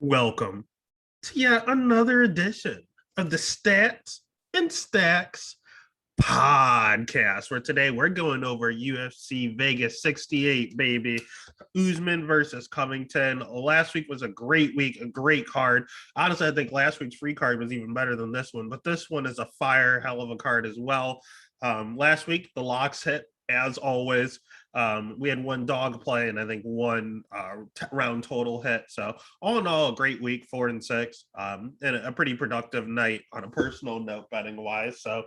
Welcome to yet another edition of the Stats and Stacks podcast, where today we're going over UFC Vegas 68, baby. Usman versus Covington. Last week was a great week, a great card. Honestly, I think last week's free card was even better than this one, but this one is a fire hell of a card as well. Last week, the locks hit, as always. We had one dog play and I think one round total hit. So all in all, a great week, 4-6, and a pretty productive night on a personal note, betting wise. So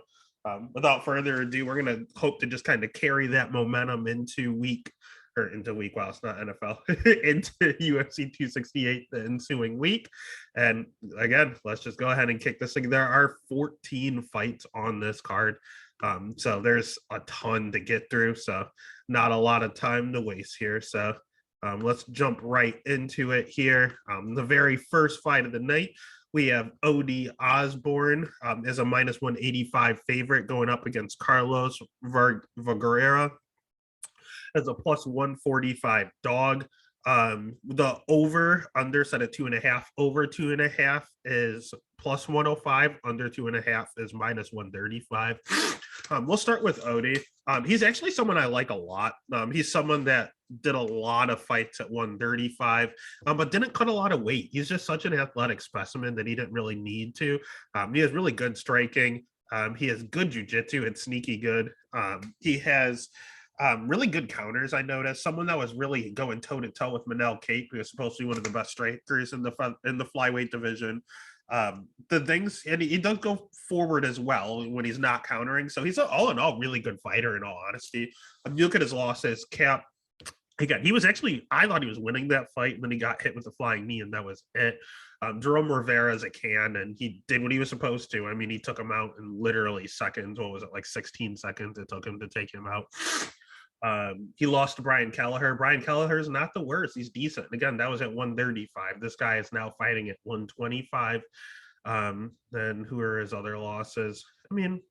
without further ado, we're going to hope to just kind of carry that momentum into week. Wow, it's not NFL, into UFC 268 the ensuing week. And again, let's just go ahead and kick this thing. There are 14 fights on this card. So there's a ton to get through. So not a lot of time to waste here. So let's jump right into it here. The very first fight of the night, we have Odi Osborne as a minus 185 favorite going up against Carlos Vergara as a plus 145 dog. The over under set at 2.5, over 2.5 is plus 105, under 2.5 is minus 135. We'll start with Odi. He's actually someone I like a lot. He's someone that did a lot of fights at 135, but didn't cut a lot of weight. He's just such an athletic specimen that he didn't really need to. He has really good striking. He has good jiu-jitsu and sneaky good. He has really good counters. I noticed someone that was really going toe to toe with Manel Kape, who is supposed to be one of the best strikers in the flyweight division. The things, and he does go forward as well when he's not countering. So he's all in all really good fighter. In all honesty, you look at his losses. Cap, again, he was actually, I thought he was winning that fight, and then he got hit with a flying knee, and that was it. Jerome Rivera's a can, and he did what he was supposed to. I mean, he took him out in literally seconds. What was it, like 16 seconds it took him to take him out? He lost to Brian Kelleher. Brian Kelleher is not the worst. He's decent. Again, that was at 135. This guy is now fighting at 125. Then who are his other losses? I mean,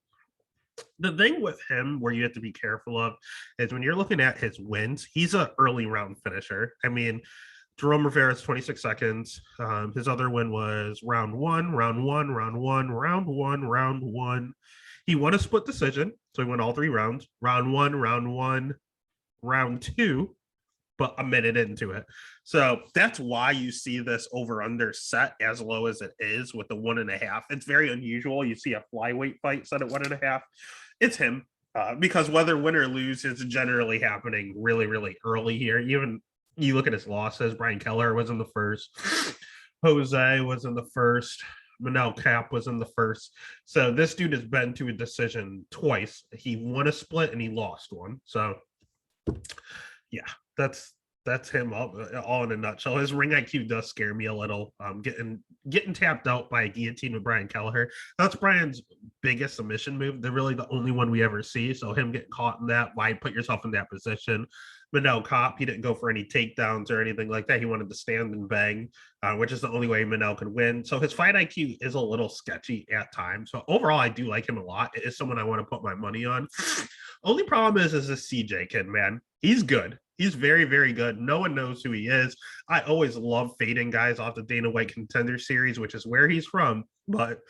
the thing with him where you have to be careful of is when you're looking at his wins, he's an early round finisher. I mean, Jerome Rivera's 26 seconds. His other win was round one, round one, round one, round one, round one. He won a split decision, so he won all three rounds. Round one, round two, but a minute into it. So that's why you see this over-under set as low as it is with the 1.5. It's very unusual. You see a flyweight fight set at 1.5. It's him, because whether win or lose is generally happening really, really early here. Even you look at his losses, Brian Keller was in the first. Jose was in the first. Manel Cap was in the first. So this dude has been to a decision twice. He won a split and he lost one. So yeah, that's him all in a nutshell. His ring IQ does scare me a little. Getting tapped out by a guillotine with Brian Kelleher. That's Brian's biggest submission move. They're really the only one we ever see. So him getting caught in that, why put yourself in that position? Manel Cop, he didn't go for any takedowns or anything like that. He wanted to stand and bang, which is the only way Manel could win. So his fight IQ is a little sketchy at times. So overall, I do like him a lot. It is someone I want to put my money on. Only problem is this CJ kid, man. He's good. He's very, very good. No one knows who he is. I always love fading guys off the Dana White Contender Series, which is where he's from. But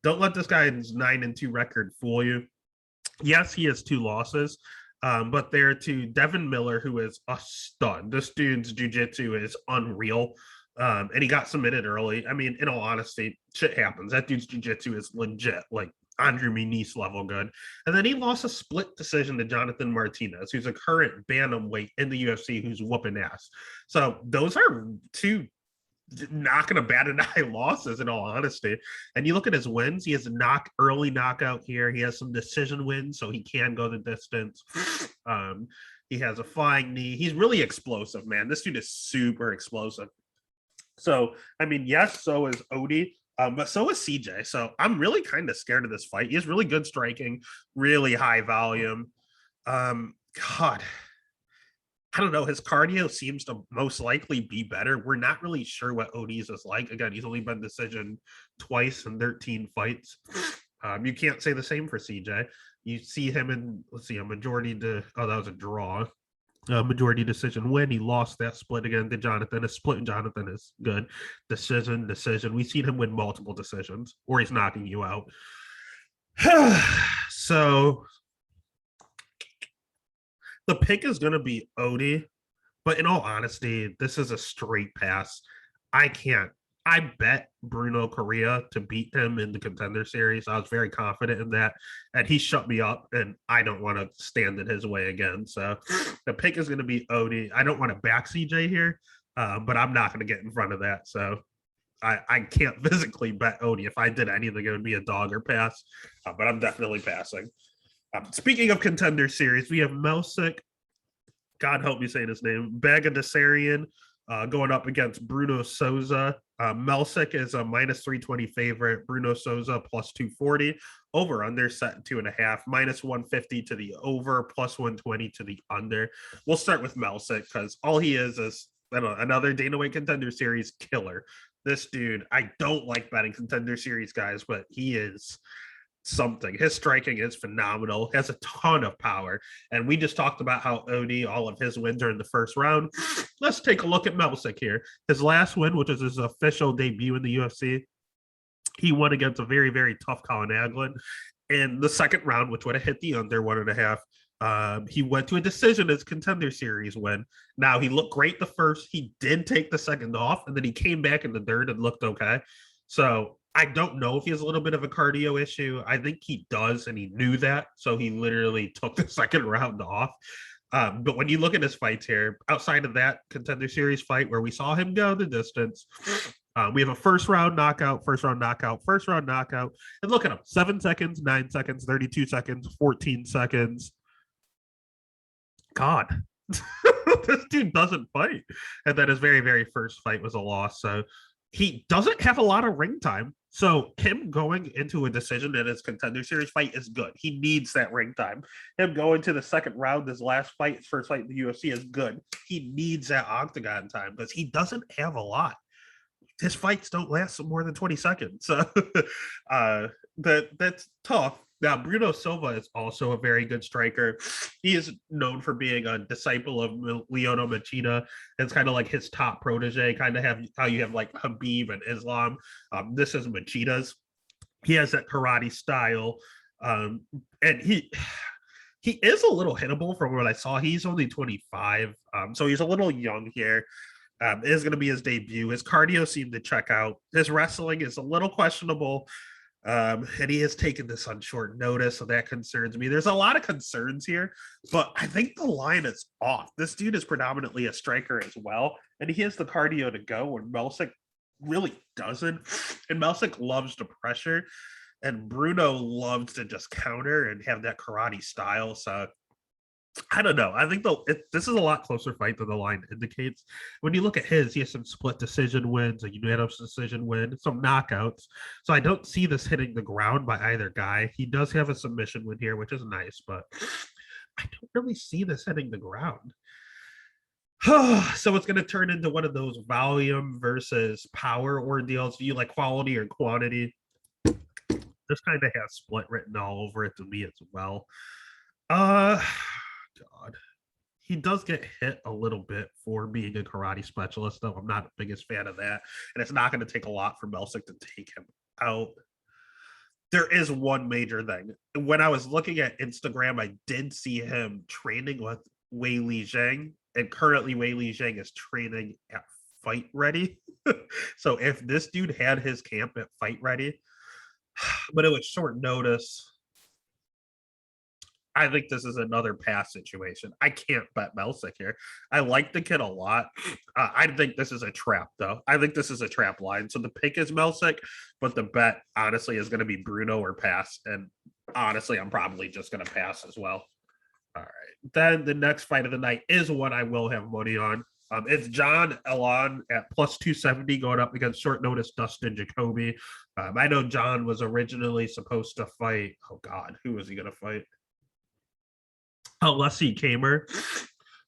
don't let this guy's 9-2 record fool you. Yes, he has 2 losses. But they're to Devin Miller, who is a stud. This dude's jiu-jitsu is unreal. And he got submitted early. I mean, in all honesty, shit happens. That dude's jiu-jitsu is legit, like Andre Muniz level good. And then he lost a split decision to Jonathan Martinez, who's a current bantamweight in the UFC, who's whooping ass. So those are 2 not going to bat an eye losses, in all honesty. And you look at his wins, he has a early knockout here. He has some decision wins, so he can go the distance. He has a flying knee. He's really explosive, man. This dude is super explosive. So, I mean, yes, so is Odi, but so is CJ. So I'm really kind of scared of this fight. He has really good striking, really high volume. God, I don't know. His cardio seems to most likely be better. We're not really sure what Odi's is like. Again, he's only been decision twice in 13 fights. You can't say the same for CJ. You see him in, let's see, a majority to, oh, that was a draw. Majority decision win. He lost that split again to Jonathan. A split Jonathan is good. Decision. We've seen him win multiple decisions, or he's knocking you out. So the pick is going to be Odie, but in all honesty, this is a straight pass. I can't. I bet Bruno Correa to beat him in the Contender Series. I was very confident in that, and he shut me up, and I don't want to stand in his way again. So the pick is going to be Odie. I don't want to back CJ here, but I'm not going to get in front of that. So I can't physically bet Odie. If I did anything, it would be a dog or pass, but I'm definitely passing. Speaking of Contender Series, we have Melsick, God help me say his name, Bagadasarian, going up against Bruno Souza. Melsick is a minus 320 favorite. Bruno Souza plus 240. Over under set 2.5. Minus 150 to the over, plus 120 to the under. We'll start with Melsick because all he is another Dana White Contender Series killer. This dude, I don't like betting Contender Series guys, but he is something. His striking is phenomenal, has a ton of power, and we just talked about how Odie, all of his wins are in the first round. Let's take a look at Melsick here. His last win, which is his official debut in the UFC, he won against a very, very tough Colin Aglin in the second round, which would have hit the under 1.5. He went to a decision as Contender Series win. Now, he looked great the first. He did take the second off, and then he came back in the third and looked okay. So I don't know if he has a little bit of a cardio issue. I think he does, and he knew that. So he literally took the second round off. But when you look at his fights here, outside of that Contender Series fight where we saw him go the distance, we have a first round knockout. And look at him, 7 seconds, 9 seconds, 32 seconds, 14 seconds. God, this dude doesn't fight. And then his very, very first fight was a loss. So he doesn't have a lot of ring time. So him going into a decision in his Contender Series fight is good. He needs that ring time. Him going to the second round, his last fight, his first fight in the UFC is good. He needs that octagon time because he doesn't have a lot. His fights don't last more than 20 seconds. So that's tough. Now, Bruno Silva is also a very good striker. He is known for being a disciple of Leona Machida. It's kind of like his top protege, kind of have how you have like Habib and Islam. This is Machida's. He has that karate style. And he is a little hittable from what I saw. He's only 25. So he's a little young here. It is going to be his debut. His cardio seemed to check out. His wrestling is a little questionable. And he has taken this on short notice, so that concerns me. There's a lot of concerns here, but I think the line is off. This dude is predominantly a striker as well, and he has the cardio to go when Melsick really doesn't. And Melsick loves to pressure, and Bruno loves to just counter and have that karate style. So I don't know. I think this is a lot closer fight than the line indicates. When you look at his, he has some split decision wins, a unanimous decision win, some knockouts. So I don't see this hitting the ground by either guy. He does have a submission win here, which is nice, but I don't really see this hitting the ground. So it's going to turn into one of those volume versus power ordeals. Do you like quality or quantity? This kind of has split written all over it to me as well. God, he does get hit a little bit for being a karate specialist, though. I'm not the biggest fan of that, and it's not going to take a lot for Melsick to take him out. There is one major thing. When I was looking at Instagram, I did see him training with Wei Lee Zhang, and currently Wei Lee Zhang is training at Fight Ready. So if this dude had his camp at Fight Ready, but it was short notice, I think this is another pass situation. I can't bet Melsick here. I like the kid a lot. I think this is a trap, though. I think this is a trap line. So the pick is Melsick, but the bet, honestly, is going to be Bruno or pass. And honestly, I'm probably just going to pass as well. All right. Then the next fight of the night is one I will have money on. It's John Elon at plus 270 going up against short notice Dustin Jacoby. I know John was originally supposed to fight. Oh, God. Who was he going to fight? Leslie Kamer.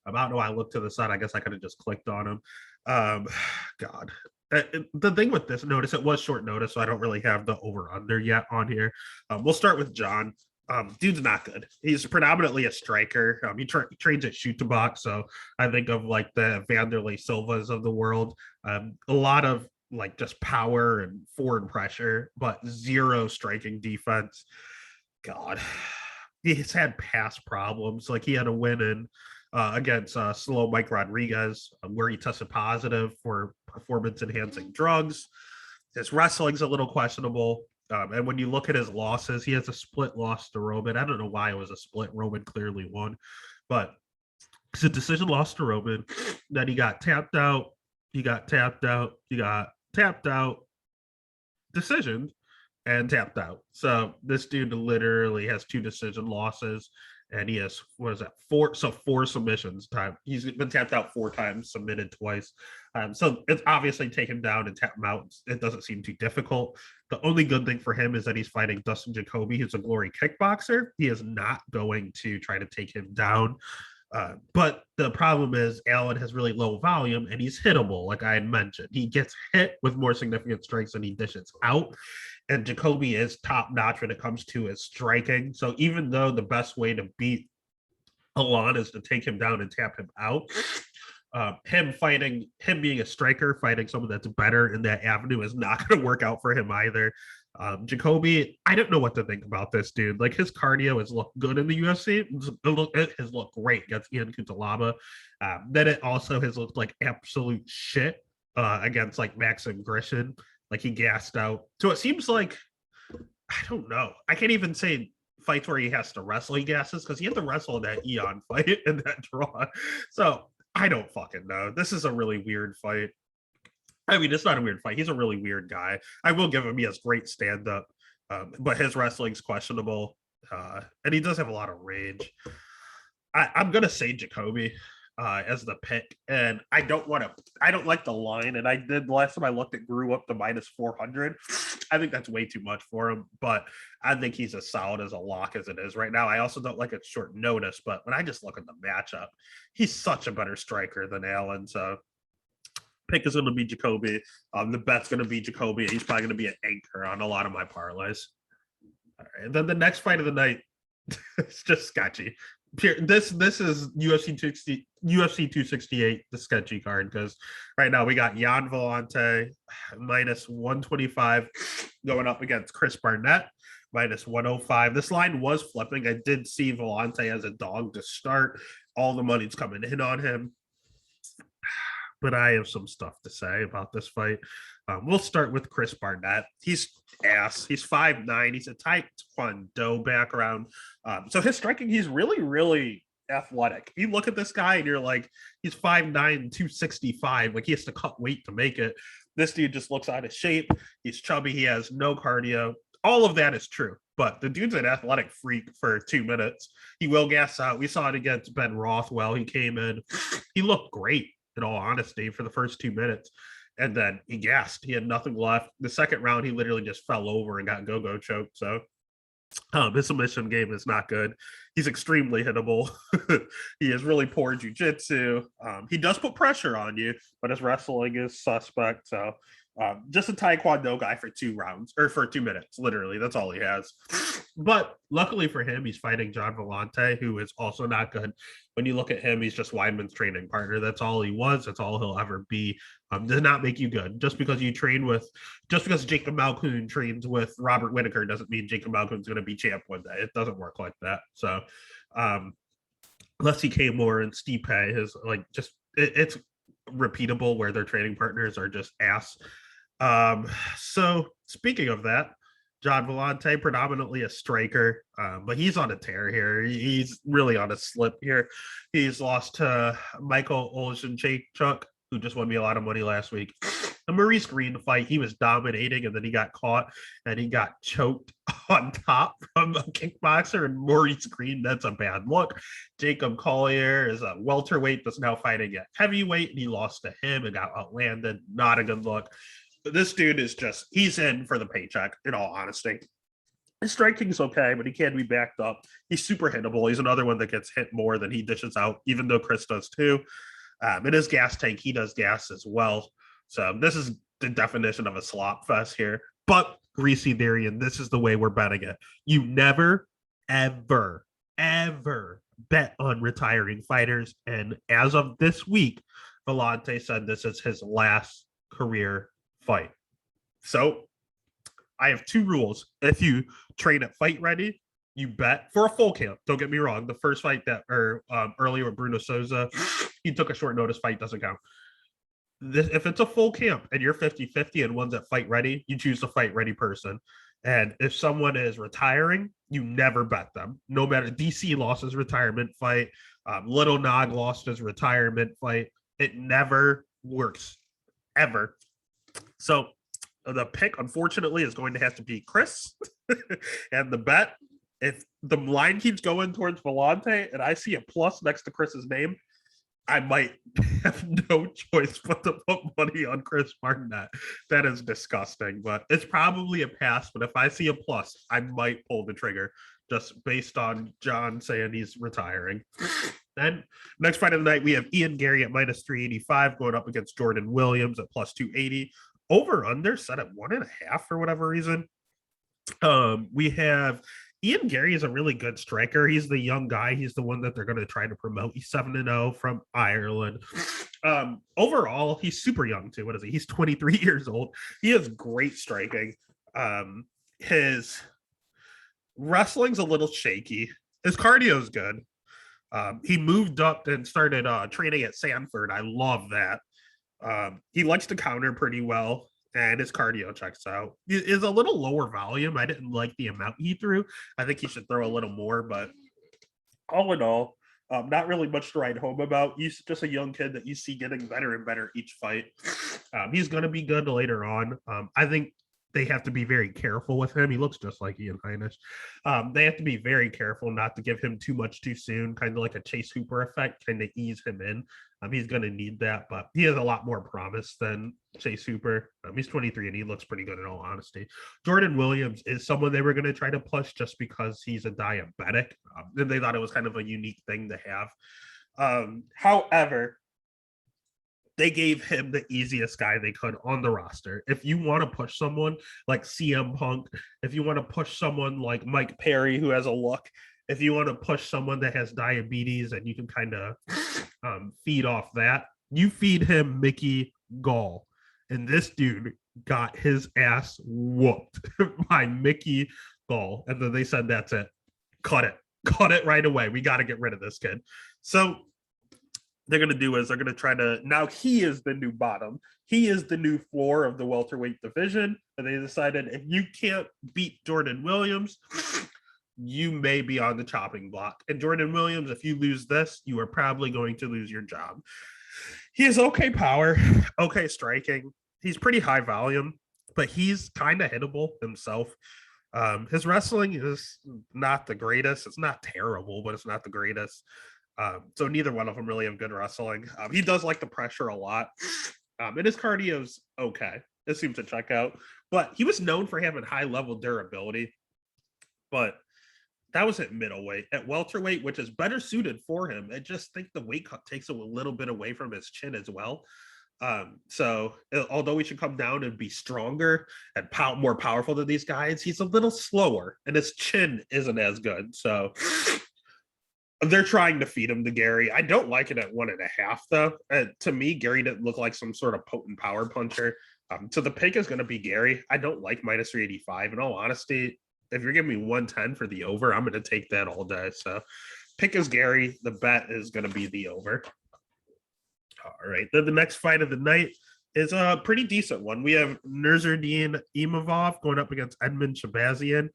I don't know why I looked to the side. I guess I could have just clicked on him. God. The thing with this notice, it was short notice, so I don't really have the over-under yet on here. We'll start with John. Dude's not good. He's predominantly a striker. He trains at shoot to box, so I think of like the Vanderlei Silvas of the world. A lot of like just power and forward pressure, but zero striking defense. God, he's had past problems. Like he had a win in against Slow Mike Rodriguez, where he tested positive for performance enhancing drugs. His wrestling's a little questionable. And when you look at his losses, he has a split loss to Roman. I don't know why it was a split. Roman clearly won, but it's a decision loss to Roman. Then he got tapped out. He got tapped out. He got tapped out. Decision and tapped out. So this dude literally has two decision losses, and he has what is that four submissions time. He's been tapped out 4 times, submitted twice. So it's obviously take him down and tap him out. It doesn't seem too difficult. The only good thing for him is that he's fighting Dustin Jacoby, who's a glory kickboxer. He is not going to try to take him down. But the problem is Allen has really low volume and he's hittable, like I had mentioned. He gets hit with more significant strikes than he dishes out. And Jacoby is top notch when it comes to his striking. So even though the best way to beat Allen is to take him down and tap him out, him being a striker, fighting someone that's better in that avenue is not going to work out for him either. Jacoby, I don't know what to think about this dude. Like his cardio has looked good in the UFC. It has looked great against Ian Cutelaba. Then it also has looked like absolute shit against like Maxim Grishin. Like he gassed out. So it seems like, I don't know. I can't even say fights where he has to wrestle. He gasses because he had to wrestle in that Eon fight in that draw. So I don't fucking know. This is a really weird fight. I mean, it's not a weird fight. He's a really weird guy. I will give him, he has great stand-up, but his wrestling's questionable, and he does have a lot of range. I'm going to say Jacoby as the pick, and I don't like the line, and I did last time I looked, it grew up to minus 400. I think that's way too much for him, but I think he's as solid as a lock as it is right now. I also don't like it short notice, but when I just look at the matchup, he's such a better striker than Allen, so pick is going to be Jacoby. The bet's going to be Jacoby. He's probably going to be an anchor on a lot of my parlays. All right. And then the next fight of the night, it's just sketchy. This is UFC 268, the sketchy card, because right now we got Jan Vellante minus 125 going up against Chris Barnett minus 105. This line was flipping. I did see Vellante as a dog to start. All the money's coming in on him. But I have some stuff to say about this fight. We'll start with Chris Barnett. He's ass. He's 5'9". He's a Taekwondo background. So his striking, he's really, really athletic. You look at this guy and you're like, he's 5'9", 265. Like he has to cut weight to make it. This dude just looks out of shape. He's chubby. He has no cardio. All of that is true. But the dude's an athletic freak for 2 minutes. He will gas out. We saw it against Ben Rothwell. He came in. He looked great, in all honesty, for the first 2 minutes. And then he gassed. He had nothing left. The second round, he literally just fell over and got go-go choked. So his submission game is not good. He's extremely hittable. He has really poor jiu-jitsu. He does put pressure on you, but his wrestling is suspect. So just a Taekwondo guy for 2 rounds, or for 2 minutes, literally. That's all he has. But luckily for him, he's fighting Jan Vellante, who is also not good. When you look at him, he's just Weidman's training partner. That's all he was. That's all he'll ever be. Does not make you good. Just because Jacob Malkoun trains with Robert Whitaker doesn't mean Jacob Malkoun's going to be champ one day. It doesn't work like that. So unless he came more and Stipe is like just it's repeatable where their training partners are just ass. So speaking of that, Jan Vellante, predominantly a striker, but he's on a tear here. He's really on a slip here. He's lost to Michael Olszewczyk, who just won me a lot of money last week. The Maurice Green fight, he was dominating, and then he got caught, and he got choked on top from a kickboxer, and Maurice Green, that's a bad look. Jacob Collier is a welterweight that's now fighting at heavyweight, and he lost to him and got outlanded. Not a good look. This dude is just, he's in for the paycheck, in all honesty. His striking's okay, but he can be backed up. He's super hittable. He's another one that gets hit more than he dishes out, even though Chris does too. In his gas tank, he does gas as well. So this is the definition of a slop fest here. But Greasy Darian, this is the way we're betting it. You never, ever bet on retiring fighters. And as of this week, Vellante said this is his last career fight. So I have two rules. If you train at Fight Ready, you bet for a full camp. Don't get me wrong. The first fight that, or earlier with Bruno Souza, he took a short notice fight, doesn't count. If it's a full camp and you're 50-50 and one's at Fight Ready, you choose the Fight Ready person. And if someone is retiring, you never bet them. No matter, DC lost his retirement fight. Little Nog lost his retirement fight. It never works, ever. So the pick, unfortunately, is going to have to be Chris. And the bet, if the line keeps going towards Vellante and I see a plus next to Chris's name, I might have no choice but to put money on Chris Barnett. That is disgusting, but it's probably a pass. But if I see a plus, I might pull the trigger just based on John saying he's retiring. Then next fight of the night, we have Ian Gary at minus 385 going up against Jordan Williams at plus 280. Over under set at 1.5 for whatever reason. We have Ian Gary is a really good striker. He's the young guy. He's the one that they're going to try to promote. He's 7-0 from Ireland. Overall, he's super young too. What is he? He's 23 years old. He has great striking. His wrestling's a little shaky. His cardio's good. He moved up and started training at Sanford. I love that. He likes to counter pretty well. And his cardio checks out. It is a little lower volume. I didn't like the amount he threw. I think he should throw a little more, but all in all, not really much to write home about. He's just a young kid that you see getting better and better each fight. He's going to be good later on. I think they have to be very careful with him. He looks just like Ian Heinisch. They have to be very careful not to give him too much too soon, kind of like a Chase Hooper effect, kind of ease him in. He's going to need that, but he has a lot more promise than Chase Hooper. He's 23 and he looks pretty good in all honesty. Jordan Williams is someone they were going to try to push just because he's a diabetic. And they thought it was kind of a unique thing to have. However, they gave him the easiest guy they could on the roster. If you want to push someone like CM Punk, if you want to push someone like Mike Perry, who has a look, if you want to push someone that has diabetes and you can kind of feed off that, you feed him Mickey Gall. And this dude got his ass whooped by Mickey Gall. And then they said, that's it. Cut it right away. We got to get rid of this kid. So they're going to do is they're going to try to, now he is the new bottom. He is the new floor of the welterweight division. And they decided if you can't beat Jordan Williams, you may be on the chopping block. And Jordan Williams, if you lose this, you are probably going to lose your job. He has okay power, okay striking. He's pretty high volume, but he's kind of hittable himself. His wrestling is not the greatest. It's not terrible, but it's not the greatest. So neither one of them really have good wrestling. He does like the pressure a lot. And his cardio's okay. It seems to check out. But he was known for having high level durability. But that was at middleweight. At welterweight, which is better suited for him, I just think the weight cut takes a little bit away from his chin as well. So although he should come down and be stronger and more powerful than these guys, he's a little slower and his chin isn't as good. So they're trying to feed him to Gary. I don't like it at 1.5 though. To me, Gary didn't look like some sort of potent power puncher. So the pick is going to be Gary. I don't like minus 385. In all honesty, if you're giving me 110 for the over, I'm going to take that all day. So pick is Gary. The bet is going to be the over. All right. Then the next fight of the night is a pretty decent one. We have Nurzardine Imavov going up against Edmund Shabazian.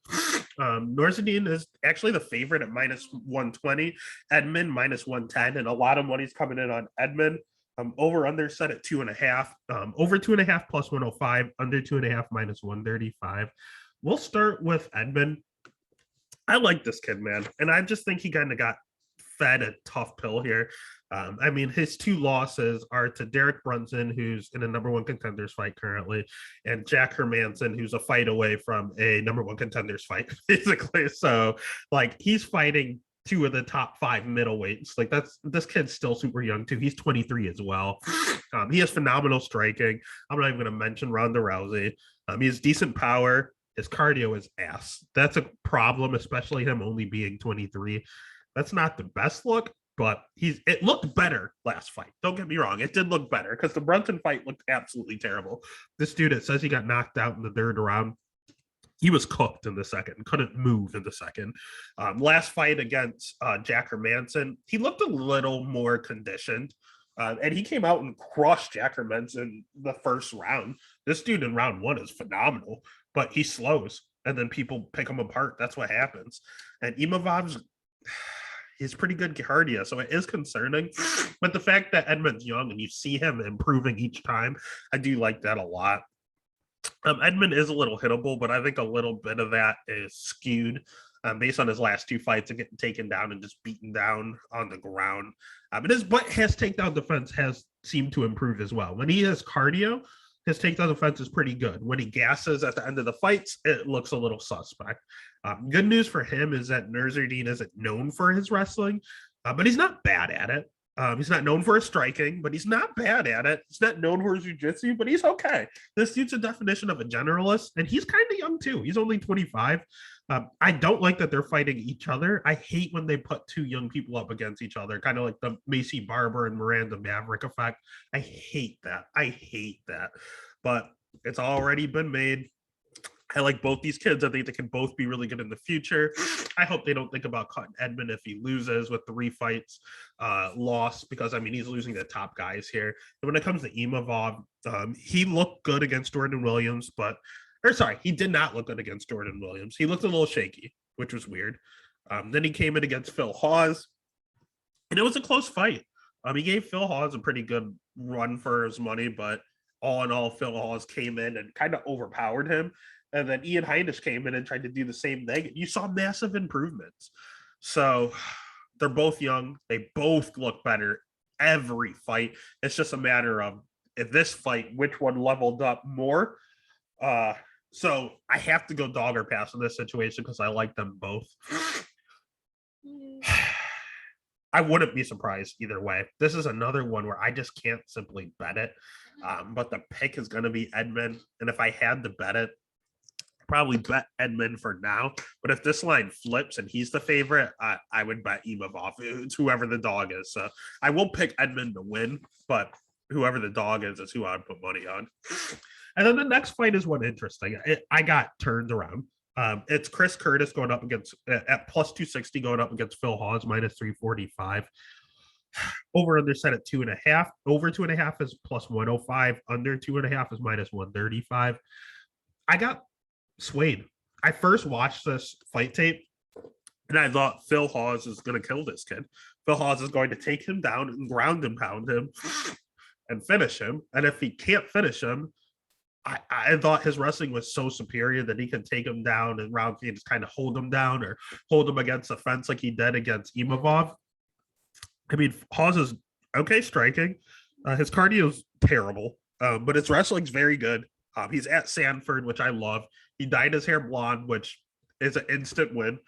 Nurzardine is actually the favorite at minus 120. Edmund minus 110. And a lot of money's coming in on Edmund. Over under set at 2.5. Over 2.5 plus 105. Under 2.5 minus 135. We'll start with Edmund. I like this kid, man. And I just think he kind of got fed a tough pill here. I mean, his two losses are to Derek Brunson, who's in a number one contenders fight currently, and Jack Hermanson, who's a fight away from a number one contenders fight, basically. So, like, he's fighting two of the top 5 middleweights. Like, this kid's still super young, too. He's 23 as well. He has phenomenal striking. I'm not even going to mention Ronda Rousey. He has decent power. His cardio is ass. That's a problem, especially him only being 23. That's not the best look, but it looked better last fight. Don't get me wrong. It did look better because the Brunson fight looked absolutely terrible. This dude, it says he got knocked out in the third round. He was cooked in the second, couldn't move in the second. Last fight against Jacker Manson, he looked a little more conditioned. And he came out and crushed Jacker Manson the first round. This dude in round one is phenomenal, but he slows and then people pick him apart. That's what happens. And Imavov's, he's pretty good cardio, so it is concerning. But the fact that Edmund's young and you see him improving each time, I do like that a lot. Edmund is a little hittable, but I think a little bit of that is skewed based on his last two fights and getting taken down and just beaten down on the ground. But his takedown defense has seemed to improve as well. When he has cardio, his takedown defense is pretty good. When he gasses at the end of the fights, it looks a little suspect. Good news for him is that Nurzardine isn't known for his wrestling, but he's not bad at it. He's not known for his striking, but he's not bad at it. He's not known for his jiu-jitsu, but he's okay. This dude's a definition of a generalist, and he's kind of young too. He's only 25. I don't like that they're fighting each other. I hate when they put two young people up against each other, kind of like the Macy Barber and Miranda Maverick effect. I hate that. But it's already been made. I like both these kids. I think they can both be really good in the future. I hope they don't think about cutting Edmund if he loses with 3 fights loss, because I mean he's losing the top guys here. And when it comes to Imavov, he looked good against Jordan Williams, he did not look good against Jordan Williams. He looked a little shaky, which was weird. Then he came in against Phil Hawes, and it was a close fight. He gave Phil Hawes a pretty good run for his money, but all in all, Phil Hawes came in and kind of overpowered him. And then Ian Heinisch came in and tried to do the same thing. You saw massive improvements. So they're both young. They both look better every fight. It's just a matter of, if this fight, which one leveled up more. So I have to go dog or pass in this situation because I like them both. I wouldn't be surprised either way. This is another one where I just can't simply bet it. But the pick is going to be Edmund. And if I had to bet it, probably bet Edmund for now, but if this line flips and he's the favorite, I would bet Imavov. It's whoever the dog is. So I will pick Edmund to win, but whoever the dog is who I would put money on. And then the next fight is one interesting. I got turned around. It's Chris Curtis going up against at plus 260 going up against Phil Hawes minus 345. Over under set at 2.5. Over 2.5 is plus 105. Under 2.5 is minus 135. I got swayed. I first watched this fight tape and I thought Phil Hawes is going to kill this kid. Phil Hawes is going to take him down and ground and pound him and finish him. And if he can't finish him, I thought his wrestling was so superior that he could take him down and round and just kind of hold him down or hold him against the fence like he did against Imavov. I mean, Hawes is okay striking. His cardio is terrible, but his wrestling's very good. He's at Sanford, which I love. He dyed his hair blonde, which is an instant win,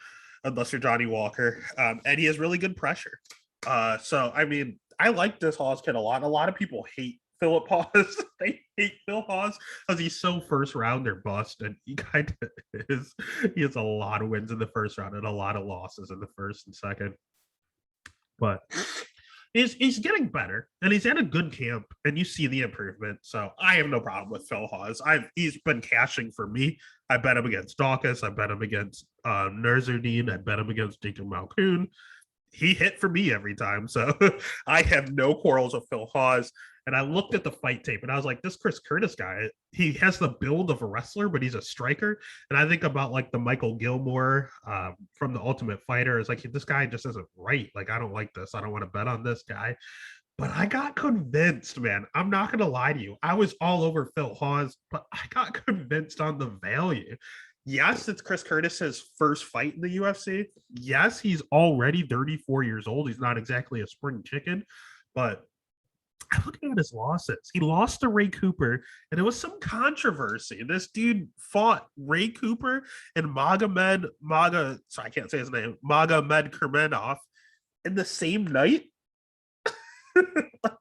unless you're Johnny Walker. And he has really good pressure. So, I mean, I like this Hawes kid a lot. A lot of people hate Philip Hawes. They hate Phil Hawes because he's so first rounder bust. And he kind of is. He has a lot of wins in the first round and a lot of losses in the first and second. But he's getting better and he's at a good camp and you see the improvement. So I have no problem with Phil Hawes. He's been cashing for me. I bet him against Dawkins. I bet him against Nurzardine. I bet him against Jacob Malkoon. He hit for me every time. So I have no quarrels with Phil Hawes. And I looked at the fight tape and I was like, this Chris Curtis guy, he has the build of a wrestler, but he's a striker. And I think about like the Michael Gilmore from The Ultimate Fighter. It's like, this guy just isn't right. Like, I don't like this. I don't want to bet on this guy. But I got convinced, man. I'm not going to lie to you. I was all over Phil Hawes, but I got convinced on the value. Yes, it's Chris Curtis's first fight in the UFC. Yes, he's already 34 years old. He's not exactly a spring chicken, but I'm looking at his losses. He lost to Ray Cooper, and it was some controversy. This dude fought Ray Cooper and Magomed Kurmanov in the same night.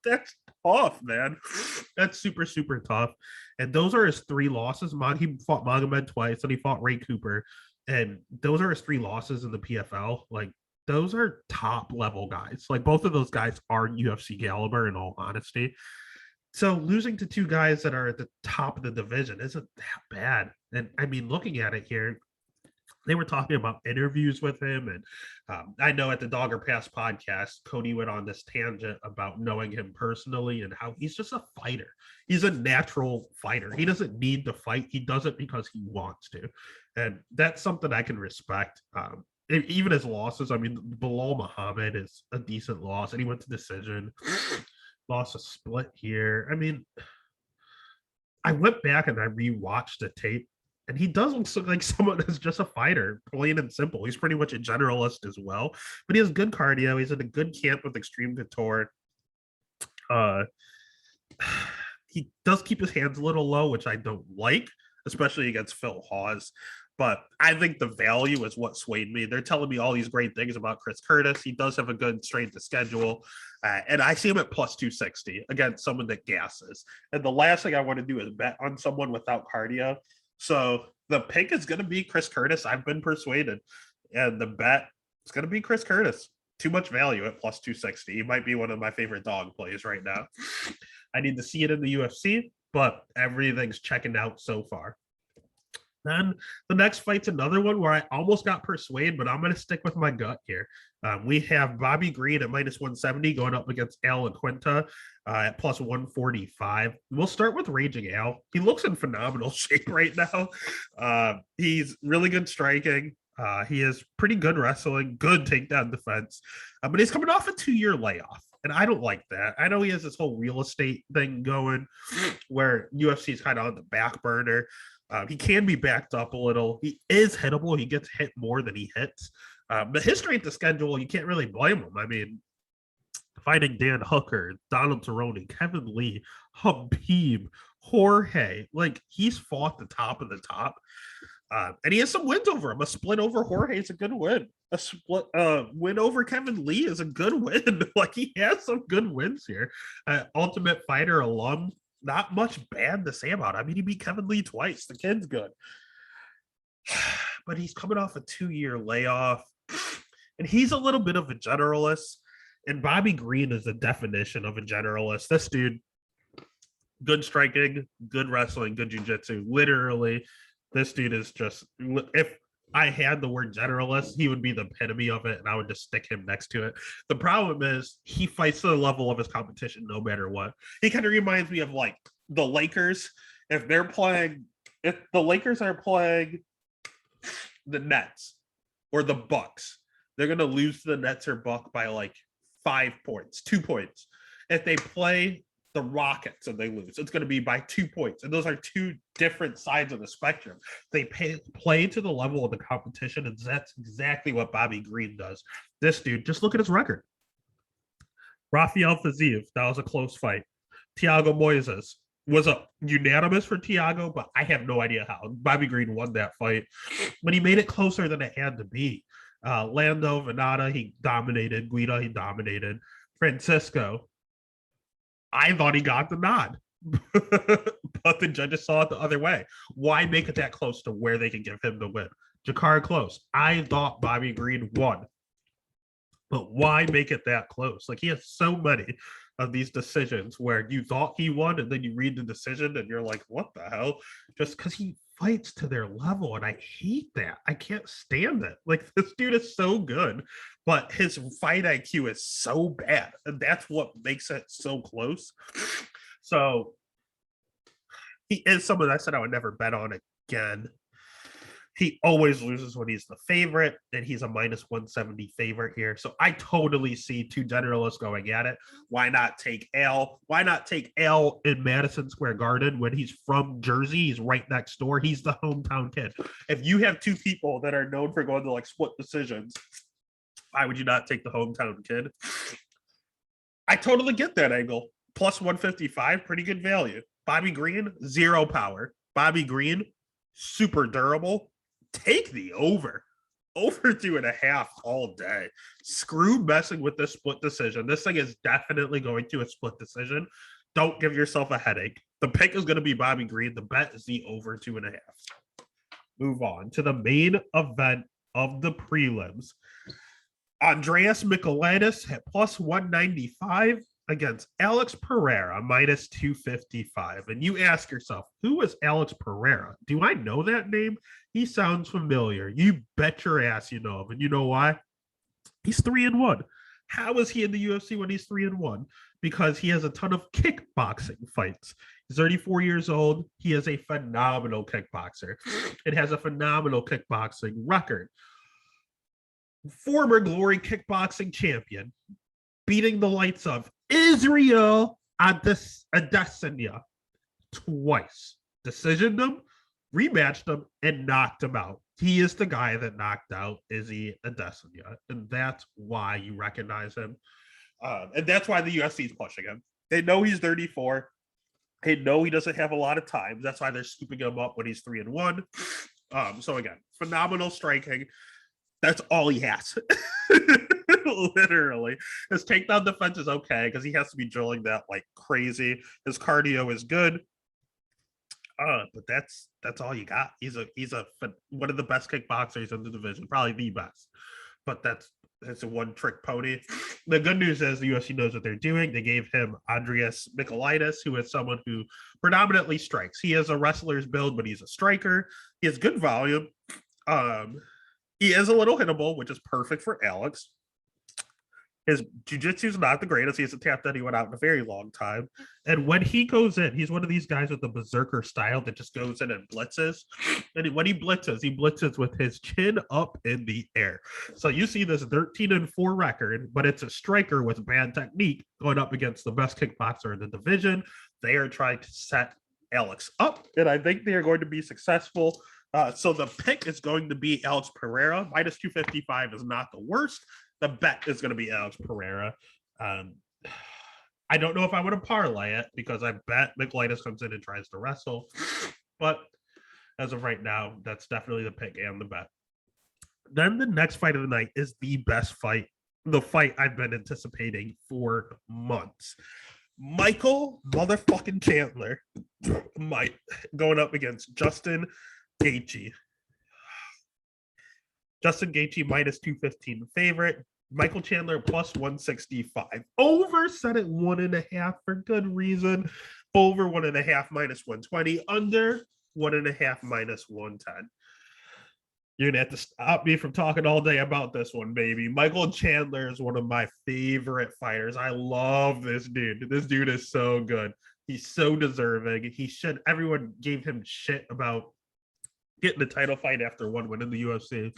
That's tough, man. That's super, super tough. And those are his 3 losses. He fought Magomed twice, and he fought Ray Cooper. And those are his 3 losses in the PFL. Like, those are top level guys. Like, both of those guys are UFC caliber, in all honesty. So losing to 2 guys that are at the top of the division isn't that bad. And I mean, looking at it here, they were talking about interviews with him. And I know at the Dogger Pass podcast, Cody went on this tangent about knowing him personally and how he's just a fighter. He's a natural fighter. He doesn't need to fight. He does it because he wants to. And that's something I can respect. Even his losses, I mean, Bilal Muhammad is a decent loss, and he went to decision. Lost a split here. I mean, I went back and I rewatched the tape, and he does look like someone that's just a fighter, plain and simple. He's pretty much a generalist as well, but he has good cardio. He's in a good camp with Extreme Couture. He does keep his hands a little low, which I don't like, especially against Phil Hawes. But I think the value is what swayed me. They're telling me all these great things about Chris Curtis. He does have a good strength to schedule. And I see him at plus 260 against someone that gasses. And the last thing I want to do is bet on someone without cardio. So the pick is going to be Chris Curtis. I've been persuaded. And the bet is going to be Chris Curtis. Too much value at plus 260. He might be one of my favorite dog plays right now. I need to see it in the UFC, but everything's checking out so far. Then the next fight's another one where I almost got persuaded, but I'm going to stick with my gut here. We have Bobby Green at minus 170 going up against Al Quinta at plus 145. We'll start with Raging Al. He looks in phenomenal shape right now. He's really good striking. He is pretty good wrestling, good takedown defense, but he's coming off a 2-year layoff. And I don't like that. I know he has this whole real estate thing going where UFC is kind of on the back burner. He can be backed up a little. He is hittable. He gets hit more than he hits. But his strength of schedule, you can't really blame him. I mean, fighting Dan Hooker, Donald Cerrone, Kevin Lee, Habib, Jorge. Like, he's fought the top of the top. And he has some wins over him. A split over Jorge is a good win. A split win over Kevin Lee is a good win. Like, he has some good wins here. Ultimate Fighter alum. Not much bad to say about it. I mean, he beat Kevin Lee twice. The kid's good. But he's coming off a 2-year layoff. And he's a little bit of a generalist. And Bobby Green is the definition of a generalist. This dude, good striking, good wrestling, good jiu-jitsu. Literally, this dude is just, if I had the word generalist, he would be the epitome of it, and I would just stick him next to it. The problem is he fights to the level of his competition no matter what. He kind of reminds me of like the Lakers. If the Lakers are playing the Nets or the Bucks, they're going to lose to the Nets or Buck by like 5 points, 2 points. If they play the Rockets and they lose, it's going to be by 2 points. And those are 2 different sides of the spectrum. They play to the level of the competition, and that's exactly what Bobby Green does. This dude, just look at his record. Rafael Fiziev, that was a close fight. Thiago Moises was a unanimous for Thiago, but I have no idea how. Bobby Green won that fight, but he made it closer than it had to be. Lando Venata, he dominated. Guida, he dominated. Francisco, I thought he got the nod, but the judges saw it the other way. Why make it that close to where they can give him the win? Jakar close. I thought Bobby Green won, but why make it that close? Like, he has so many of these decisions where you thought he won, and then you read the decision and you're like, what the hell? Just because he fights to their level, and I hate that. I can't stand it. Like, this dude is so good, but his fight IQ is so bad, and that's what makes it so close. So he is someone I said I would never bet on again. He always loses when he's the favorite, and he's a minus 170 favorite here. So I totally see 2 generalists going at it. Why not take Al? Why not take Al in Madison Square Garden when he's from Jersey? He's right next door. He's the hometown kid. If you have 2 people that are known for going to like split decisions, why would you not take the hometown kid? I totally get that angle. Plus 155, pretty good value. Bobby Green, 0 power. Bobby Green, super durable. Take the over 2.5 all day. Screw messing with this split decision. This thing is definitely going to a split decision. Don't give yourself a headache. The pick is going to be Bobby Green. The bet is the over 2.5. Move on to the main event of the prelims. Andreas Michailidis at plus 195 against Alex Pereira minus 255. And you ask yourself, who is Alex Pereira? Do I know that name? He sounds familiar. You bet your ass you know him. And you know why? He's 3-1. How is he in the UFC when he's 3-1? Because he has a ton of kickboxing fights. He's 34 years old. He is a phenomenal kickboxer. It has a phenomenal kickboxing record. Former Glory kickboxing champion, beating the lights of Israel Adesanya twice. Decisioned him, rematched him, and knocked him out. He is the guy that knocked out Izzy Adesanya, and that's why you recognize him. And that's why the UFC is pushing him. They know he's 34. They know he doesn't have a lot of time. That's why they're scooping him up when he's 3-1. So again, phenomenal striking. That's all he has. Literally. His takedown defense is okay because he has to be drilling that like crazy. His cardio is good. But that's all you got. He's one of the best kickboxers in the division, probably the best. But that's a one-trick pony. The good news is the UFC knows what they're doing. They gave him Andreas Michailidis, who is someone who predominantly strikes. He has a wrestler's build, but he's a striker. He has good volume. He is a little hittable, which is perfect for Alex. His jiu-jitsu is not the greatest. He hasn't tapped anyone out in a very long time. And when he goes in, he's one of these guys with the berserker style that just goes in and blitzes. And when he blitzes with his chin up in the air. So you see this 13-4 record, but it's a striker with bad technique going up against the best kickboxer in the division. They are trying to set Alex up, and I think they are going to be successful. So the pick is going to be Alex Pereira. Minus 255 is not the worst. The bet is going to be Alex Pereira. I don't know if I want to parlay it because I bet Michailidis comes in and tries to wrestle. But as of right now, that's definitely the pick and the bet. Then the next fight of the night is the best fight, the fight I've been anticipating for months. Michael motherfucking Chandler going up against Justin Gaethje. Justin Gaethje minus 215 favorite. Michael Chandler plus 165. Over set at 1.5 for good reason. Over 1.5 minus 120. Under 1.5 minus 110. You're gonna have to stop me from talking all day about this one, baby. Michael Chandler is one of my favorite fighters. I love this dude. This dude is so good. He's so deserving. Everyone gave him shit about getting the title fight after one win in the UFC.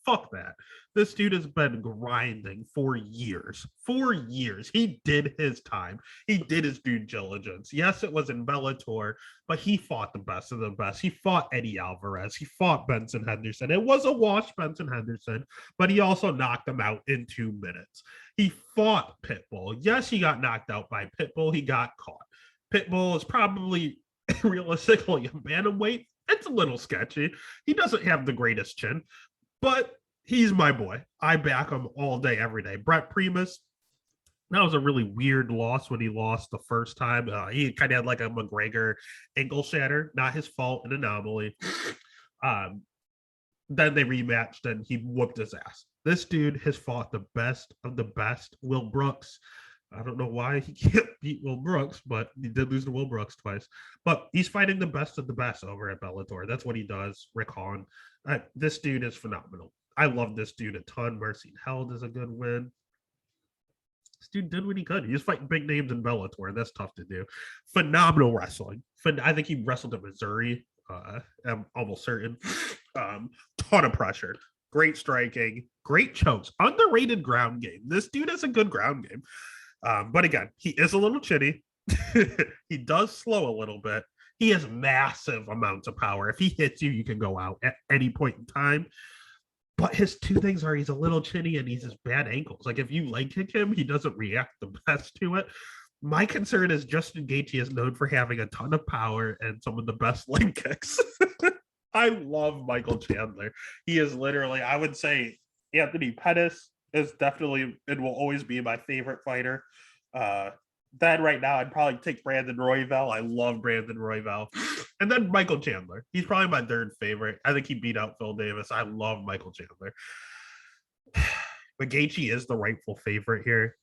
Fuck that. This dude has been grinding for years. He did his time. He did his due diligence. Yes, it was in Bellator, but he fought the best of the best. He fought Eddie Alvarez. He fought Benson Henderson. It was a wash, Benson Henderson, but he also knocked him out in 2 minutes. He fought Pitbull. Yes, he got knocked out by Pitbull. He got caught. Pitbull is probably realistically a bantamweight. It's a little sketchy. He doesn't have the greatest chin, but he's my boy. I back him all day, every day. Brett Primus, that was a really weird loss when he lost the first time. He kind of had like a McGregor ankle shatter. Not his fault, an anomaly. Then they rematched and he whooped his ass. This dude has fought the best of the best. Will Brooks. I don't know why he can't beat Will Brooks, but he did lose to Will Brooks twice. But he's fighting the best of the best over at Bellator. That's what he does. Rick Hahn. This dude is phenomenal. I love this dude a ton. Mercy Held is a good win. This dude did what he could. He was fighting big names in Bellator, and that's tough to do. Phenomenal wrestling. I think he wrestled in Missouri. I'm almost certain. Ton of pressure. Great striking. Great chokes. Underrated ground game. This dude has a good ground game. But again, he is a little chinny. He does slow a little bit. He has massive amounts of power. If he hits you, you can go out at any point in time. But his two things are he's a little chinny and he's his bad ankles. Like if you leg kick him, he doesn't react the best to it. My concern is Justin Gaethje is known for having a ton of power and some of the best leg kicks. I love Michael Chandler. He is literally, I would say, Anthony Pettis is definitely and will always be my favorite fighter. Then right now, I'd probably take Brandon Royval. I love Brandon Royval. And then Michael Chandler. He's probably my third favorite. I think he beat out Phil Davis. I love Michael Chandler. But Gaethje is the rightful favorite here.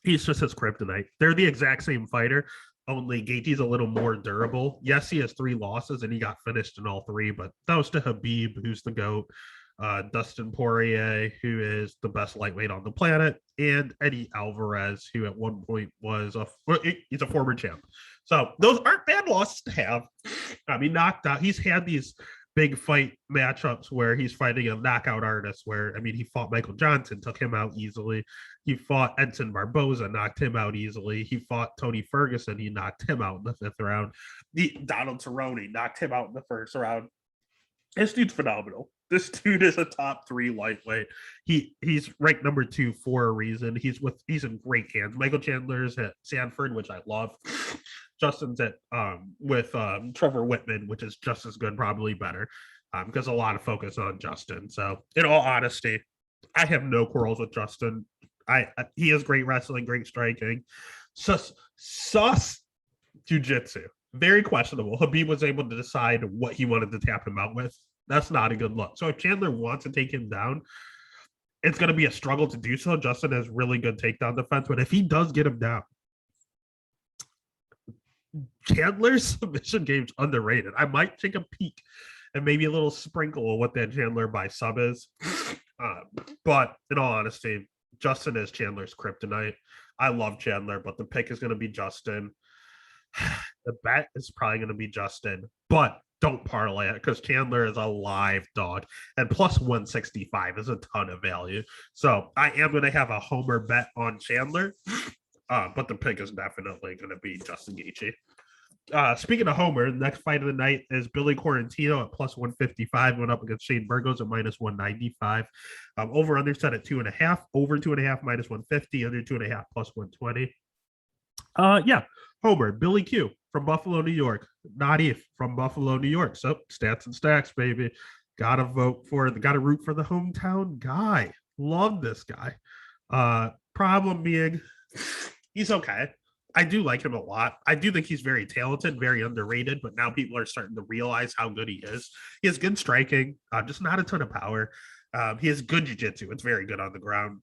He's just his kryptonite. They're the exact same fighter, only Gaethje's a little more durable. Yes, he has 3 losses and he got finished in all 3, but that was to Habib, who's the GOAT, Dustin Poirier, who is the best lightweight on the planet, and Eddie Alvarez, who at one point was he's a former champ. So those aren't bad losses to have. He knocked out. He's had these big fight matchups where he's fighting a knockout artist where, he fought Michael Johnson, took him out easily. He fought Edson Barboza, knocked him out easily. He fought Tony Ferguson. He knocked him out in the 5th round. Donald Cerrone knocked him out in the 1st round. This dude's phenomenal. This dude is a top 3 lightweight. He's ranked number 2 for a reason. He's in great hands. Michael Chandler's at Sanford, which I love. Justin's at with Trevor Whitman, which is just as good, probably better, because a lot of focus on Justin. So, in all honesty, I have no quarrels with Justin. He has great wrestling, great striking, sus jiu-jitsu. Very questionable. Habib was able to decide what he wanted to tap him out with. That's not a good look. So if Chandler wants to take him down, it's going to be a struggle to do so. Justin has really good takedown defense, but if he does get him down, Chandler's submission game's underrated. I might take a peek and maybe a little sprinkle of what that Chandler by sub is. But in all honesty, Justin is Chandler's kryptonite. I love Chandler, but the pick is going to be Justin. The bet is probably going to be Justin, but don't parlay it because Chandler is a live dog, and plus 165 is a ton of value. So I am going to have a homer bet on Chandler, but the pick is definitely going to be Justin Gaethje. Speaking of homer, the next fight of the night is Billy Quarantino at plus 155, going up against Shane Burgos at minus 195. Over under set at 2.5, over 2.5 minus 150, under 2.5 plus 120. Homer, Billy Q from Buffalo, New York. Nadif from Buffalo, New York. So stats and stacks, baby. Gotta root for the hometown guy. Love this guy. Problem being, he's okay. I do like him a lot. I do think he's very talented, very underrated, but now people are starting to realize how good he is. He has good striking, just not a ton of power. He has good jiu-jitsu. It's very good on the ground.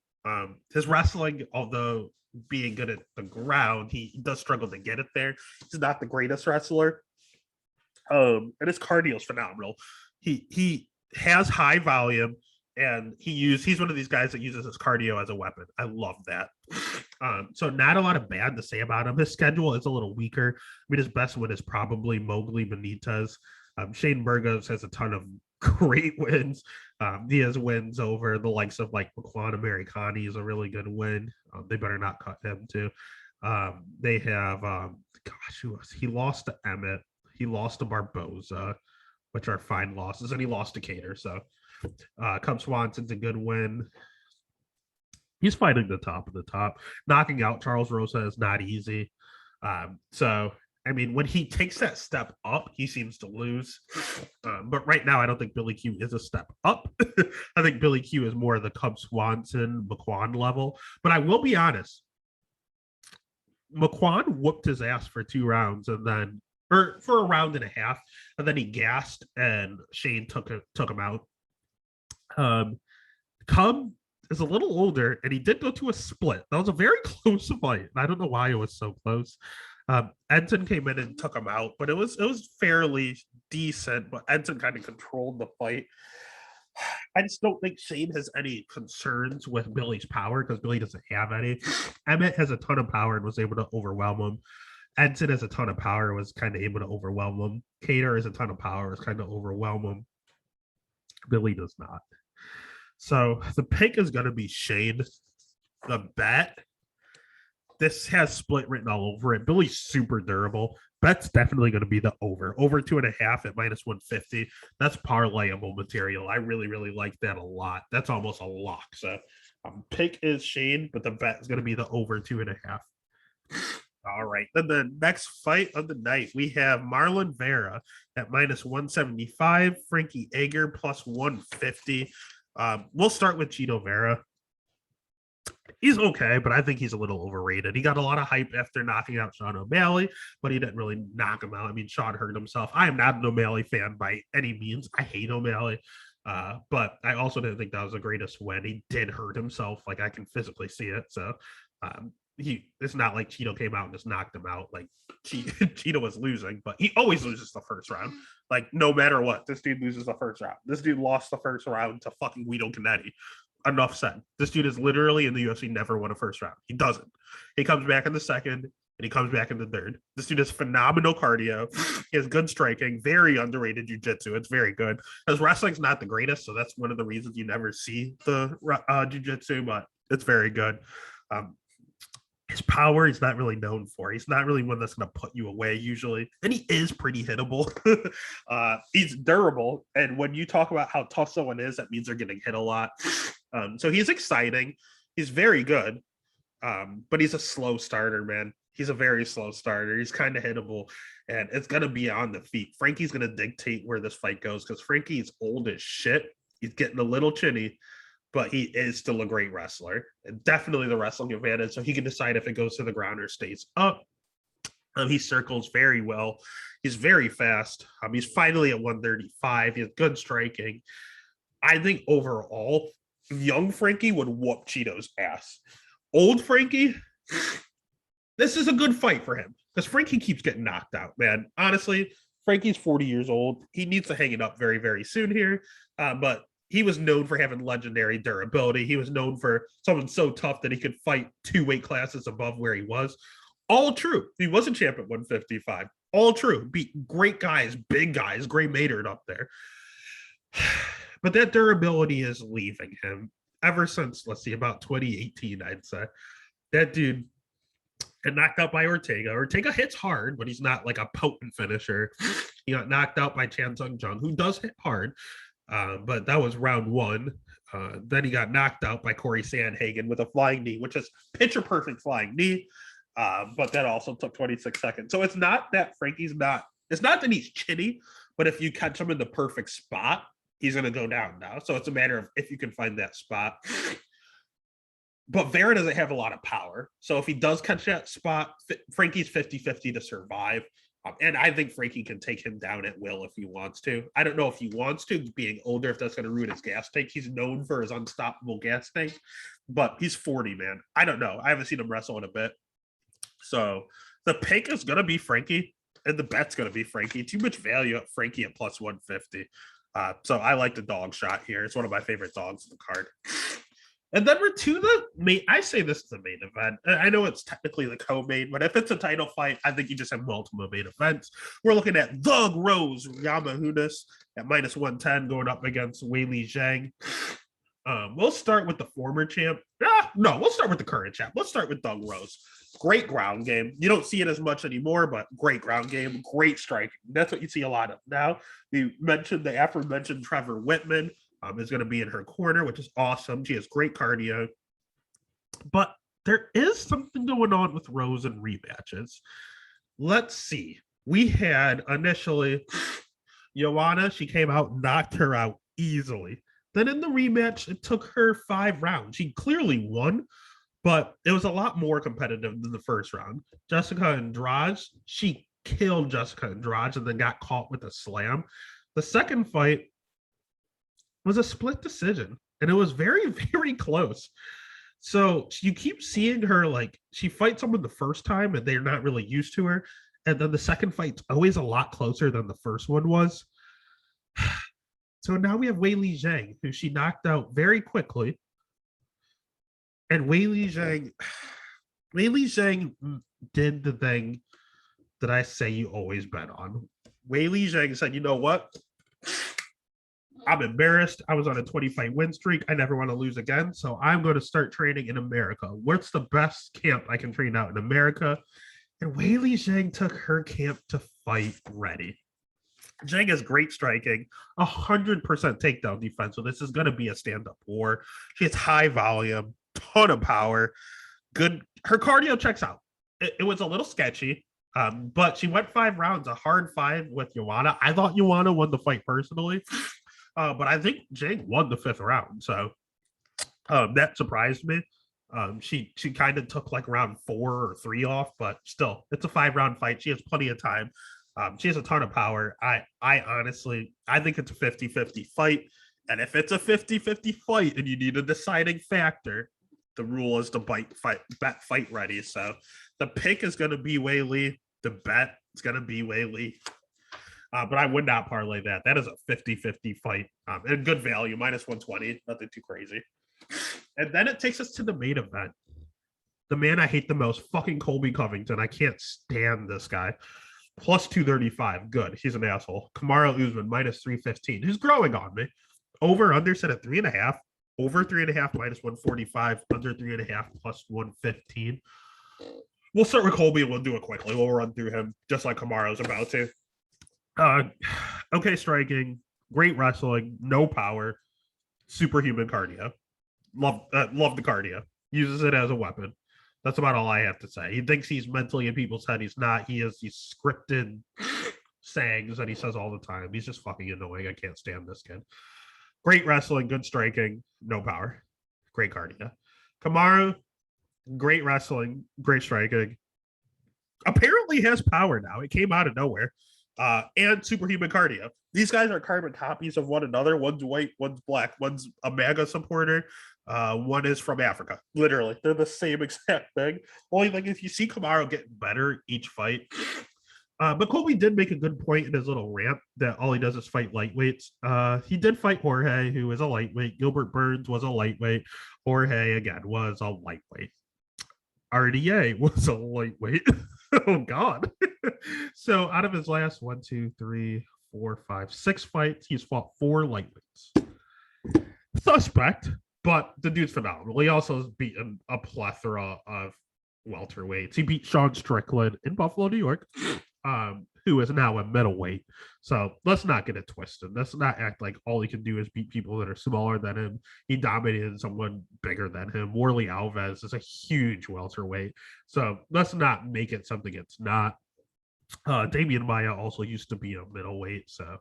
His wrestling, although being good at the ground, he does struggle to get it there. He's not the greatest wrestler. And his cardio is phenomenal. He has high volume, and he's one of these guys that uses his cardio as a weapon. I love that. So not a lot of bad to say about him. His schedule is a little weaker. His best win is probably Mowgli Benitez. Shane Burgos has a ton of great wins. He has wins over the likes of like Makwan Americani is a really good win. They better not cut him too. They have he lost to Emmett. He lost to Barboza, which are fine losses, and he lost to Cater. So Cub Swanson's a good win. He's fighting the top of the top. Knocking out Charles Rosa is not easy. When he takes that step up, he seems to lose. But right now, I don't think Billy Q is a step up. I think Billy Q is more of the Cub Swanson, McQuan level. But I will be honest. McQuan whooped his ass for 2 rounds or for a round and a half, and then he gassed, and Shane took him out. Cub is a little older, and he did go to a split. That was a very close fight, and I don't know why it was so close. Edson came in and took him out, but it was fairly decent, but Edson kind of controlled the fight. I just don't think Shane has any concerns with Billy's power because Billy doesn't have any. Emmett has a ton of power and was able to overwhelm him. Edson has a ton of power, was kind of able to overwhelm him. Cater has a ton of power, was kind of overwhelm him. Billy does not. So the pick is going to be Shane. The bet, this has split written all over it. Billy's super durable. Bet's definitely going to be the over. Over 2.5 at minus 150. That's parlayable material. I really, really like that a lot. That's almost a lock. So pick is Shane, but the bet is going to be the over 2.5. All right. Then the next fight of the night, we have Marlon Vera at minus 175, Frankie Edgar plus 150. We'll start with Chito Vera. He's okay, but I think he's a little overrated. He got a lot of hype after knocking out Sean O'Malley, but he didn't really knock him out. I mean, Sean hurt himself. I am not an O'Malley fan by any means. I hate O'Malley. But I also didn't think that was the greatest win. He did hurt himself. Like I can physically see it. So it's not like Cheeto came out and just knocked him out. Like Cheeto was losing, but he always loses the first round. Like no matter what, this dude loses the first round. This dude lost the first round to fucking Guido Canetti. Enough said. This dude is literally in the UFC never won a first round. He doesn't. He comes back in the second and he comes back in the third. This dude has phenomenal cardio. He has good striking, very underrated jiu-jitsu. It's very good. His wrestling's not the greatest, so that's one of the reasons you never see the jiu-jitsu, but it's very good. His power he's not really known for. He's not really one that's going to put you away usually. And he is pretty hittable. He's durable. And when you talk about how tough someone is, that means they're getting hit a lot. So he's exciting. He's very good. But he's a slow starter, man. He's a very slow starter. He's kind of hittable. And it's going to be on the feet. Frankie's going to dictate where this fight goes because Frankie's old as shit. He's getting a little chinny. But he is still a great wrestler. And definitely the wrestling advantage. So he can decide if it goes to the ground or stays up. He circles very well. He's very fast. He's finally at 135. He has good striking. I think overall, young Frankie would whoop Cheeto's ass. Old Frankie, this is a good fight for him. Because Frankie keeps getting knocked out, man. Honestly, Frankie's 40 years old. He needs to hang it up very, very soon here. But he was known for having legendary durability. He was known for someone so tough that he could fight 2 weight classes above where he was. All true. He was a champ at 155. All true. Beat great guys, big guys, Gray Maynard up there. But that durability is leaving him ever since, let's see, about 2018, I'd say. That dude got knocked out by Ortega. Ortega hits hard, but he's not like a potent finisher. He got knocked out by Chan Sung Jung, who does hit hard. But that was round 1. Then he got knocked out by Corey Sandhagen with a flying knee, which is picture perfect flying knee. But that also took 26 seconds. So it's not that Frankie's not, it's not that he's chinny, but if you catch him in the perfect spot, he's going to go down now. So it's a matter of if you can find that spot. But Vera doesn't have a lot of power. So if he does catch that spot, Frankie's 50-50 to survive. And I think Frankie can take him down at will if he wants to. I don't know if he wants to, being older, if that's going to ruin his gas tank. He's known for his unstoppable gas tank, but he's 40, man. I don't know. I haven't seen him wrestle in a bit. So the pick is going to be Frankie, and the bet's going to be Frankie. Too much value at Frankie at plus 150. So I like the dog shot here. It's one of my favorite dogs in the card. And then we're to the main. I say this is the main event. I know it's technically the co-main, but if it's a title fight, I think you just have multiple main events. We're looking at the Rose Namajunas at minus 110 going up against Wei Lee Zhang. We'll start with the former champ. No, we'll start with the current champ. Let's start with Doug Rose. Great ground game. You don't see it as much anymore, but great ground game, great striking. That's what you see a lot of now. We mentioned the aforementioned Trevor Whitman. Is going to be in her corner, which is awesome. She has great cardio. But there is something going on with Rose and rematches. Let's see. We had initially Joanna. She came out and knocked her out easily. Then in the rematch, it took her 5 rounds. She clearly won, but it was a lot more competitive than the first round. Jessica Andrade, she killed Jessica Andrade and then got caught with a slam. The second fight was a split decision, and it was very, very close. So you keep seeing her, like, she fights someone the first time and they're not really used to her, and then the second fight's always a lot closer than the first one was. So now we have Wei Lee Zhang, who she knocked out very quickly. And Wei Lee Zhang did the thing that I say you always bet on. Wei Lee Zhang said, you know what? I'm embarrassed. I was on a 20-fight win streak. I never want to lose again. So I'm going to start training in America. What's the best camp I can train out in America? And Wei Lee Zhang took her camp to fight ready. Zhang has great striking, 100% takedown defense. So this is going to be a stand-up war. She has high volume, ton of power. Good. Her cardio checks out. It was a little sketchy, but she went 5 rounds, a hard 5 with Joanna. I thought Joanna won the fight personally. But I think Zhang won the 5th round. So that surprised me. She kind of took like round 4 or 3 off, but still, it's a 5-round fight. She has plenty of time. She has a ton of power. I honestly, I think it's a 50-50 fight. And if it's a 50-50 fight and you need a deciding factor, the rule is to bet fight ready. So the pick is going to be Wei Lee. The bet is going to be Wei Lee. But I would not parlay that. That is a 50-50 fight. And good value, -120. Nothing too crazy. And then it takes us to the main event. The man I hate the most, fucking Colby Covington. I can't stand this guy. +235. Good. He's an asshole. Kamaru Usman, -315. He's growing on me. Over, under, set at 3.5. Over 3.5, -145. Under 3.5, +115. We'll start with Colby and we'll do it quickly. We'll run through him just like Kamaru's about to. Okay, striking, great wrestling, no power, superhuman cardio. Love the cardio. Uses it as a weapon. That's about all I have to say. He thinks he's mentally in people's head. He's not. He has these scripted sayings that he says all the time. He's just fucking annoying. I can't stand this kid. Great wrestling, good striking, no power. Great cardio. Kamaru, great wrestling, great striking. Apparently has power now. It came out of nowhere. And superhuman cardio. These guys are carbon copies of one another. One's white, one's black, one's a MAGA supporter. One is from Africa. Literally, they're the same exact thing. Only like if you see Kamaru getting better each fight. But Colby did make a good point in his little rant that all he does is fight lightweights. He did fight Jorge, who is a lightweight. Gilbert Burns was a lightweight. Jorge, again, was a lightweight. RDA was a lightweight. Oh, God. So out of his last 1, 2, 3, 4, 5, 6 fights, he's fought 4 lightweights. Suspect, but the dude's phenomenal. He also has beaten a plethora of welterweights. He beat Sean Strickland in Buffalo, New York, who is now a middleweight. So let's not get it twisted. Let's not act like all he can do is beat people that are smaller than him. He dominated someone bigger than him. Warley Alves is a huge welterweight. So let's not make it something it's not. Damian Maia also used to be a middleweight. So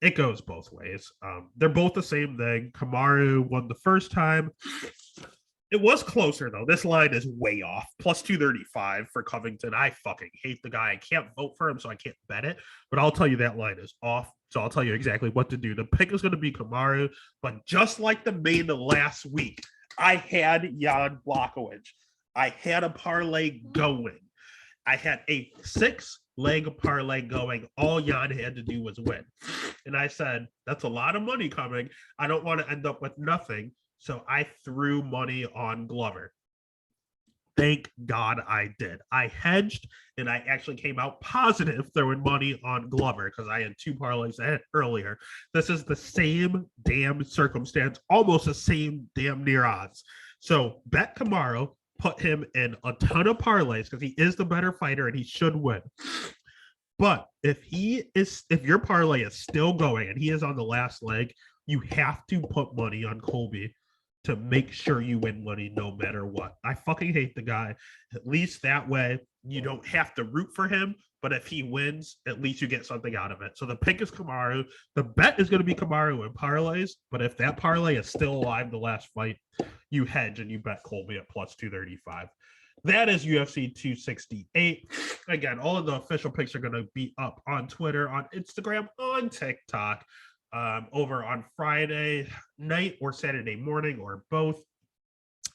it goes both ways. They're both the same thing. Kamaru won the first time. It was closer, though. This line is way off. +235 for Covington. I fucking hate the guy. I can't vote for him, so I can't bet it. But I'll tell you that line is off. So I'll tell you exactly what to do. The pick is going to be Kamaru. But just like the main last week, I had Jan Blachowicz. I had a parlay going. I had a 6-leg parlay going. All Jan had to do was win. And I said, that's a lot of money coming. I don't want to end up with nothing. So I threw money on Glover. Thank God I did. I hedged and I actually came out positive throwing money on Glover because I had 2 parlays earlier. This is the same damn circumstance, almost the same damn near odds. So bet Kamaru, put him in a ton of parlays because he is the better fighter and he should win. But if your parlay is still going and he is on the last leg, you have to put money on Colby to make sure you win money no matter what. I fucking hate the guy. At least that way you don't have to root for him, but if he wins, at least you get something out of it. So the pick is Kamaru. The bet is going to be Kamaru in parlays, but if that parlay is still alive the last fight, you hedge and you bet Colby at +235. That is UFC 268. Again, all of the official picks are going to be up on Twitter, on Instagram, on TikTok. Over on Friday night or Saturday morning or both.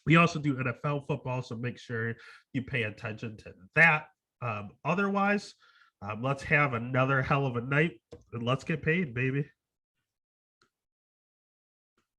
We also do NFL football, so make sure you pay attention to that. Otherwise, let's have another hell of a night and let's get paid, baby.